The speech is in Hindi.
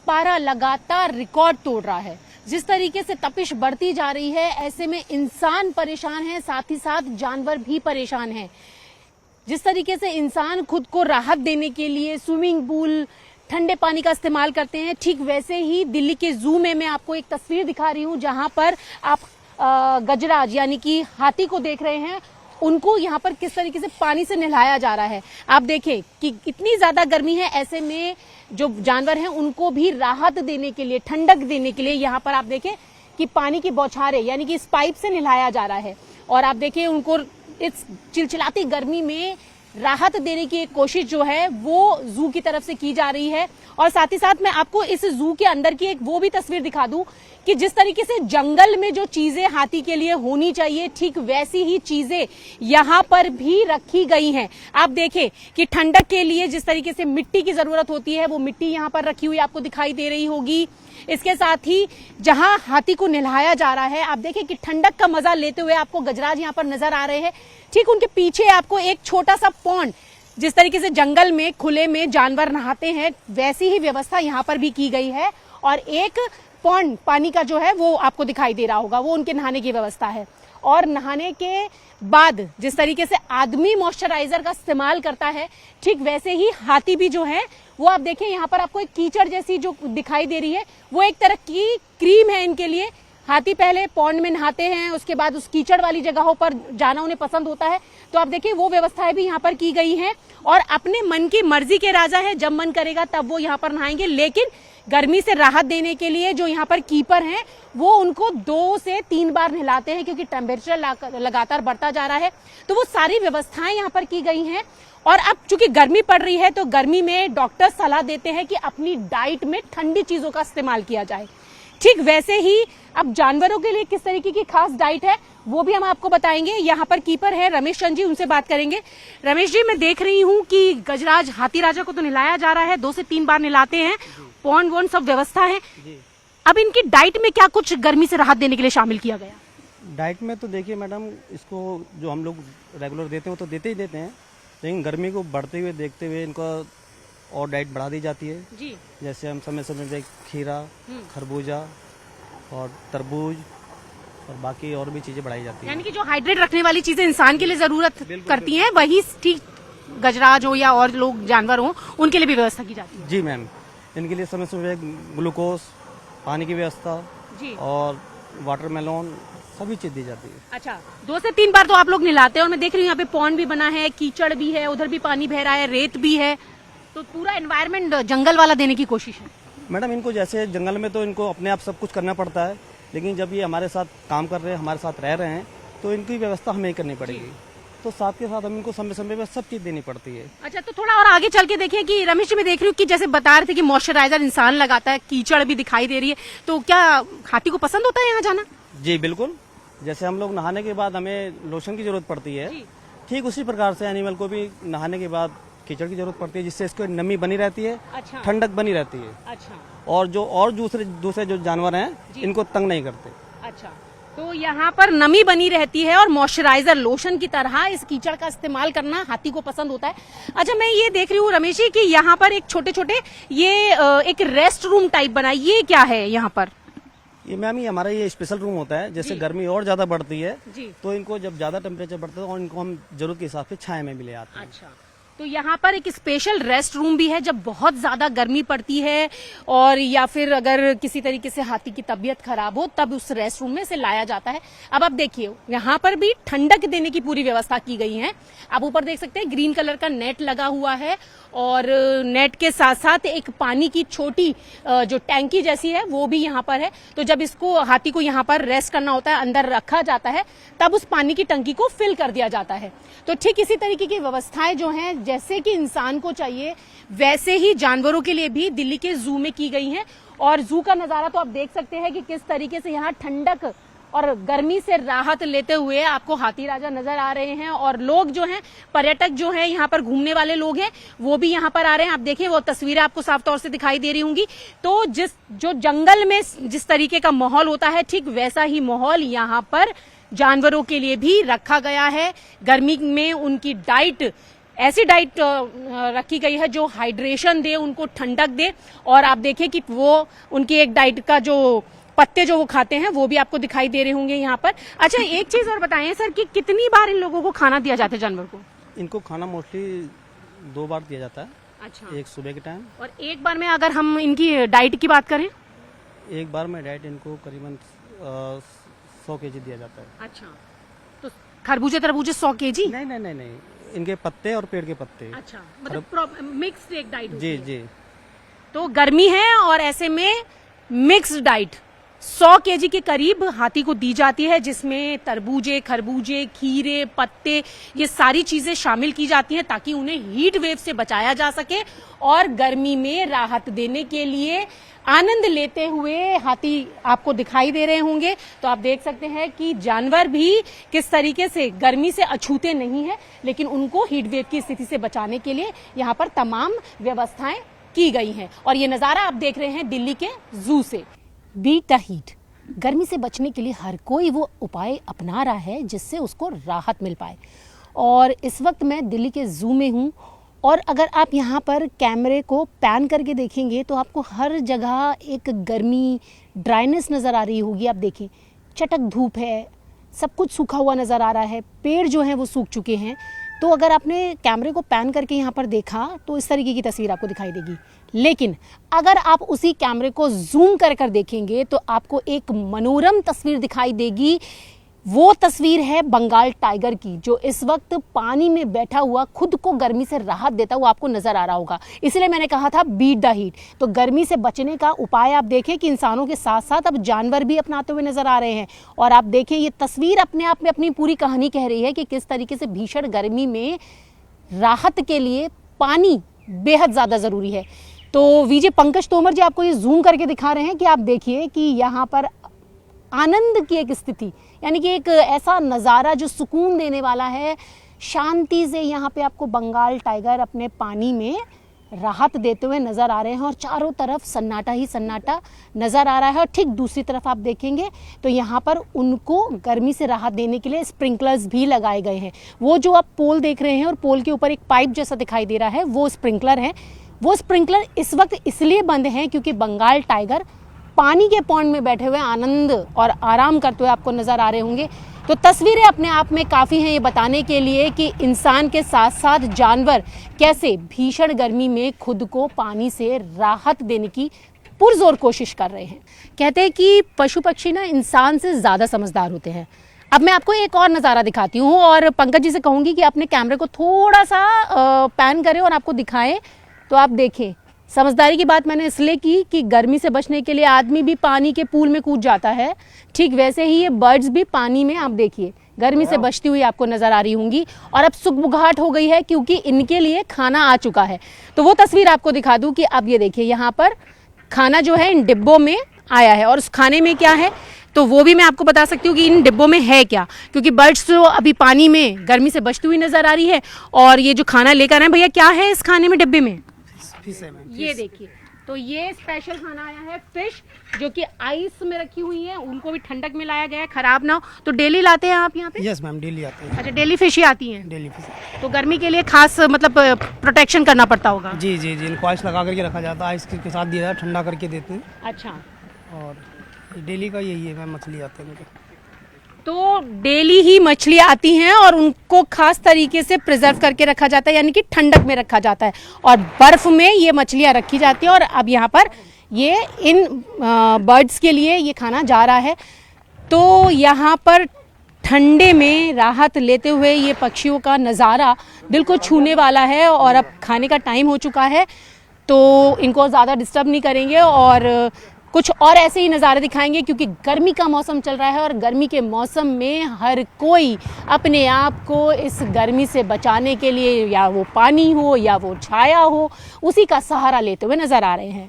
पारा लगातार रिकॉर्ड तोड़ रहा है। जिस तरीके से तपिश बढ़ती जा रही है, ऐसे में इंसान परेशान है, साथ ही साथ जानवर भी परेशान हैं। जिस तरीके से इंसान खुद को राहत देने के लिए स्विमिंग पूल, ठंडे पानी का इस्तेमाल करते हैं, ठीक वैसे ही दिल्ली के जू में मैं आपको एक तस्वीर दिखा रही हूं, जहां पर आप गजराज यानी कि हाथी को देख रहे हैं। उनको यहाँ पर किस तरीके से पानी से नहलाया जा रहा है। आप देखें कि इतनी ज्यादा गर्मी है, ऐसे में जो जानवर हैं उनको भी राहत देने के लिए, ठंडक देने के लिए यहाँ पर आप देखें कि पानी की बौछारें यानी कि इस पाइप से नहलाया जा रहा है। और आप देखें उनको इस चिलचिलाती गर्मी में राहत देने की एक कोशिश जो है वो जू की तरफ से की जा रही है। और साथ ही साथ मैं आपको इस जू के अंदर की एक वो भी तस्वीर दिखा दूं कि जिस तरीके से जंगल में जो चीजें हाथी के लिए होनी चाहिए, ठीक वैसी ही चीजें यहाँ पर भी रखी गई हैं। आप देखें कि ठंडक के लिए जिस तरीके से मिट्टी की जरूरत होती है, वो मिट्टी यहाँ पर रखी हुई आपको दिखाई दे रही होगी। इसके साथ ही जहां हाथी को नहलाया जा रहा है, आप देखें कि ठंडक का मजा लेते हुए आपको गजराज यहाँ पर नजर आ रहे हैं। ठीक उनके पीछे आपको एक छोटा सा पॉन्ड, जिस तरीके से जंगल में खुले में जानवर नहाते हैं, वैसी ही व्यवस्था यहाँ पर भी की गई है। और एक पॉन्ड पानी का जो है वो आपको दिखाई दे रहा होगा, वो उनके नहाने की व्यवस्था है। और नहाने के बाद जिस तरीके से आदमी मॉइस्चराइजर का इस्तेमाल करता है, ठीक वैसे ही हाथी भी जो है वो आप देखें यहाँ पर आपको एक कीचड़ जैसी जो दिखाई दे रही है, वो एक तरह की क्रीम है इनके लिए। हाथी पहले पॉन्ड में नहाते हैं, उसके बाद उस कीचड़ वाली जगहों पर जाना उन्हें पसंद होता है। तो आप देखिए वो व्यवस्थाएं भी यहाँ पर की गई हैं। और अपने मन की मर्जी के राजा है, जब मन करेगा तब वो यहाँ पर नहाएंगे। लेकिन गर्मी से राहत देने के लिए जो यहाँ पर कीपर हैं वो उनको 2 से 3 बार नहलाते हैं, क्योंकि टेम्परेचर लगातार बढ़ता जा रहा है। तो वो सारी व्यवस्थाएं यहाँ पर की गई हैं। और अब चूंकि गर्मी पड़ रही है, तो गर्मी में डॉक्टर सलाह देते हैं कि अपनी डाइट में ठंडी चीजों का इस्तेमाल किया जाए। ठीक वैसे ही अब जानवरों के लिए किस तरीके की खास डाइट है वो भी हम आपको बताएंगे। यहाँ पर कीपर है रमेश चंद जी, उनसे बात करेंगे। रमेश जी, मैं देख रही हूँ कि गजराज हाथी राजा को तो नहलाया जा रहा है, 2 से 3 बार नहलाते हैं, पॉन्ड वॉन्ड सब व्यवस्था है। अब इनकी डाइट में क्या कुछ गर्मी से राहत देने के लिए शामिल किया गया? डाइट में तो देखिए मैडम, इसको जो हम लोग रेगुलर देते हैं वो तो देते ही देते हैं, लेकिन गर्मी को बढ़ते हुए देखते हुए इनका और डाइट बढ़ा दी जाती है जी। जैसे हम समय समय पे खीरा, खरबूजा और तरबूज और बाकी और भी चीजें बढ़ाई जाती है। यानी कि जो हाइड्रेट रखने वाली चीजें इंसान के लिए जरूरत करती हैं, वही ठीक गजराज हो या और लोग जानवर हो उनके लिए भी व्यवस्था की जाती है। जी मैम, इनके लिए समय समय ग्लूकोज, पानी की व्यवस्था जी और वाटरमेलन सभी चीज दी जाती है। अच्छा, 2 से 3 बार तो आप लोग नहलाते हैं। और मैं देख रही हूँ यहाँ पे पॉन्ड भी बना है, कीचड़ भी है, उधर भी पानी बह रहा है, रेत भी है, तो पूरा एनवायरनमेंट जंगल वाला देने की कोशिश है। मैडम, इनको जैसे जंगल में तो इनको अपने आप सब कुछ करना पड़ता है, लेकिन जब ये हमारे साथ काम कर रहे हैं, हमारे साथ रह रहे हैं, तो इनकी व्यवस्था हमें ही करनी पड़ेगी। तो साथ के साथ हम इनको समय समय पर सब चीज देनी पड़ती है। अच्छा, तो थोड़ा और आगे चल के देखिए कि रमेश जी, मैं देख रही हूँ कि जैसे बता रहे थे कि मॉइस्चराइजर इंसान लगाता है, कीचड़ भी दिखाई दे रही है, तो क्या हाथी को पसंद होता है यहाँ जाना? जी बिल्कुल, जैसे हम लोग नहाने के बाद हमें लोशन की जरूरत पड़ती है, ठीक उसी प्रकार से एनिमल को भी नहाने के बाद कीचड़ की जरूरत पड़ती है, जिससे इसको नमी बनी रहती है। अच्छा। ठंडक बनी रहती है। अच्छा। और दूसरे जो जानवर हैं इनको तंग नहीं करते। अच्छा, तो यहाँ पर नमी बनी रहती है और मॉइस्चराइजर लोशन की तरह इस कीचड़ का इस्तेमाल करना हाथी को पसंद होता है। अच्छा, मैं ये देख रही हूँ रमेश जी कि यहाँ पर एक छोटे ये एक रेस्ट रूम टाइप बना है, ये क्या है यहाँ पर? ये मैम, ये हमारा ये स्पेशल रूम होता है। जैसे गर्मी और ज्यादा बढ़ती है तो इनको जब ज्यादा टेम्परेचर बढ़ता है और इनको हम जरूरत के हिसाब से छाया में भी ले आते हैं। अच्छा, तो यहाँ पर एक स्पेशल रेस्ट रूम भी है जब बहुत ज्यादा गर्मी पड़ती है, और या फिर अगर किसी तरीके से हाथी की तबीयत खराब हो तब उस रेस्ट रूम में से लाया जाता है। अब आप देखिए यहाँ पर भी ठंडक देने की पूरी व्यवस्था की गई है। आप ऊपर देख सकते हैं ग्रीन कलर का नेट लगा हुआ है, और नेट के साथ साथ एक पानी की छोटी जो टैंकी जैसी है वो भी यहाँ पर है। तो जब इसको हाथी को यहाँ पर रेस्ट करना होता है, अंदर रखा जाता है, तब उस पानी की टंकी को फिल कर दिया जाता है। तो ठीक इसी तरीके की व्यवस्थाएं जो हैं, जैसे कि इंसान को चाहिए वैसे ही जानवरों के लिए भी दिल्ली के जू में की गई हैं। और जू का नजारा तो आप देख सकते हैं कि किस तरीके से यहाँ ठंडक और गर्मी से राहत लेते हुए आपको हाथी राजा नजर आ रहे हैं। और लोग जो हैं, पर्यटक जो हैं, यहाँ पर घूमने वाले लोग हैं, वो भी यहाँ पर आ रहे हैं। आप देखिए वो तस्वीरें आपको साफ तौर से दिखाई दे रही होंगी। तो जो जंगल में जिस तरीके का माहौल होता है, ठीक वैसा ही माहौल यहाँ पर जानवरों के लिए भी रखा गया है। गर्मी में उनकी डाइट ऐसी डाइट रखी गई है जो हाइड्रेशन दे, उनको ठंडक दे। और आप देखिए कि वो उनकी एक डाइट का जो पत्ते जो वो खाते हैं वो भी आपको दिखाई दे रहे होंगे यहाँ पर। अच्छा, एक चीज और बताएं सर कि कितनी बार इन लोगों को खाना दिया जाता है जानवर को? इनको खाना मोस्टली 2 बार दिया जाता है। अच्छा। एक सुबह के टाइम और एक बार में अगर हम इनकी डाइट की बात करें? एक बार में डाइट इनको करीबन 100 kg दिया जाता है। अच्छा, तो खरबूजे तरबूजे 100 kg? नहीं, इनके पत्ते और पेड़ के पत्ते। अच्छा, मतलब मिक्स्ड एक डाइट होती जी है। जी। तो गर्मी है और ऐसे में मिक्स्ड डाइट 100 kg के करीब हाथी को दी जाती है, जिसमें तरबूजे, खरबूजे, खीरे, पत्ते, ये सारी चीजें शामिल की जाती हैं ताकि उन्हें हीट वेव से बचाया जा सके और गर्मी में राहत देने के लिए आनंद लेते हुए हाथी आपको दिखाई दे रहे होंगे। तो आप देख सकते हैं कि जानवर भी किस तरीके से गर्मी से अछूते नहीं है, लेकिन उनको हीट वेव की स्थिति से बचाने के लिए यहाँ पर तमाम व्यवस्थाएं की गई हैं। और ये नजारा आप देख रहे हैं दिल्ली के जू से। बीट द हीट, गर्मी से बचने के लिए हर कोई वो उपाय अपना रहा है जिससे उसको राहत मिल पाए। और इस वक्त मैं दिल्ली के जू में हूँ और अगर आप यहाँ पर कैमरे को पैन करके देखेंगे तो आपको हर जगह एक गर्मी, ड्राइनेस नज़र आ रही होगी। आप देखें, चटक धूप है, सब कुछ सूखा हुआ नज़र आ रहा है, पेड़ जो हैं वो सूख चुके हैं। तो अगर आपने कैमरे को पैन करके यहाँ पर देखा तो इस तरीके की तस्वीर आपको दिखाई देगी। लेकिन अगर आप उसी कैमरे को जूम कर देखेंगे तो आपको एक मनोरम तस्वीर दिखाई देगी। वो तस्वीर है बंगाल टाइगर की, जो इस वक्त पानी में बैठा हुआ खुद को गर्मी से राहत देता हुआ आपको नजर आ रहा होगा। इसलिए मैंने कहा था बीट द हीट। तो गर्मी से बचने का उपाय आप देखें कि इंसानों के साथ साथ अब जानवर भी अपनाते हुए नजर आ रहे हैं। और आप देखें, ये तस्वीर अपने आप में अपनी पूरी कहानी कह रही है कि किस तरीके से भीषण गर्मी में राहत के लिए पानी बेहद ज्यादा जरूरी है। तो वीजे पंकज तोमर जी आपको ये जूम करके दिखा रहे हैं कि आप देखिए कि यहाँ पर आनंद की एक स्थिति, यानी कि एक ऐसा नज़ारा जो सुकून देने वाला है। शांति से यहाँ पे आपको बंगाल टाइगर अपने पानी में राहत देते हुए नज़र आ रहे हैं और चारों तरफ सन्नाटा ही सन्नाटा नज़र आ रहा है। और ठीक दूसरी तरफ आप देखेंगे तो यहाँ पर उनको गर्मी से राहत देने के लिए स्प्रिंकलर्स भी लगाए गए हैं। वो जो आप पोल देख रहे हैं और पोल के ऊपर एक पाइप जैसा दिखाई दे रहा है, वो स्प्रिंकलर है। वो स्प्रिंकलर इस वक्त इसलिए बंद हैं क्योंकि बंगाल टाइगर पानी के पॉन्ड में बैठे हुए आनंद और आराम करते हुए आपको नजर आ रहे होंगे। तो तस्वीरें अपने आप में काफ़ी हैं ये बताने के लिए कि इंसान के साथ साथ जानवर कैसे भीषण गर्मी में खुद को पानी से राहत देने की पुरजोर कोशिश कर रहे हैं। कहते हैं कि पशु पक्षी ना इंसान से ज़्यादा समझदार होते हैं। अब मैं आपको एक और नज़ारा दिखाती हूँ और पंकज जी से कहूँगी कि अपने कैमरे को थोड़ा सा पैन करें और आपको दिखाएं। तो आप देखें, समझदारी की बात मैंने इसलिए की कि गर्मी से बचने के लिए आदमी भी पानी के पूल में कूद जाता है, ठीक वैसे ही ये बर्ड्स भी पानी में, आप देखिए, गर्मी से बचती हुई आपको नजर आ रही होंगी। और अब सुगबुगाहट हो गई है क्योंकि इनके लिए खाना आ चुका है। तो वो तस्वीर आपको दिखा दूं कि अब ये देखिए, यहाँ पर खाना जो है इन डिब्बों में आया है और उस खाने में क्या है तो वो भी मैं आपको बता सकती हूँ कि इन डिब्बों में है क्या, क्योंकि बर्ड्स जो अभी पानी में गर्मी से बचती हुई नजर आ रही है। और ये जो खाना लेकर आए भैया, क्या है इस खाने में डिब्बे में? फिश है मैम। ये देखिए, तो ये स्पेशल खाना आया है फिश, जो कि आइस में रखी हुई है, उनको भी ठंडक में लाया गया है, खराब ना हो। तो डेली लाते हैं आप यहाँ पे? यस मैम, डेली आते हैं। अच्छा, डेली फिश ही आती हैं? Daily fish. तो गर्मी के लिए खास मतलब प्रोटेक्शन करना पड़ता होगा? जी जी जी, इनको आइस लगा करके रखा जाता है, आइस के साथ दिया जाता है, ठंडा करके देते हैं। अच्छा, और डेली का यही है मैम, मछली आते हैं मुझे। तो डेली ही मछली आती हैं और उनको खास तरीके से प्रिजर्व करके रखा जाता है, यानी कि ठंडक में रखा जाता है और बर्फ में ये मछलियां रखी जाती हैं। और अब यहाँ पर ये इन बर्ड्स के लिए ये खाना जा रहा है। तो यहाँ पर ठंडे में राहत लेते हुए ये पक्षियों का नज़ारा दिल को छूने वाला है। और अब खाने का टाइम हो चुका है तो इनको ज़्यादा डिस्टर्ब नहीं करेंगे और कुछ और ऐसे ही नज़ारे दिखाएंगे, क्योंकि गर्मी का मौसम चल रहा है और गर्मी के मौसम में हर कोई अपने आप को इस गर्मी से बचाने के लिए, या वो पानी हो या वो छाया हो, उसी का सहारा लेते हुए नज़र आ रहे हैं।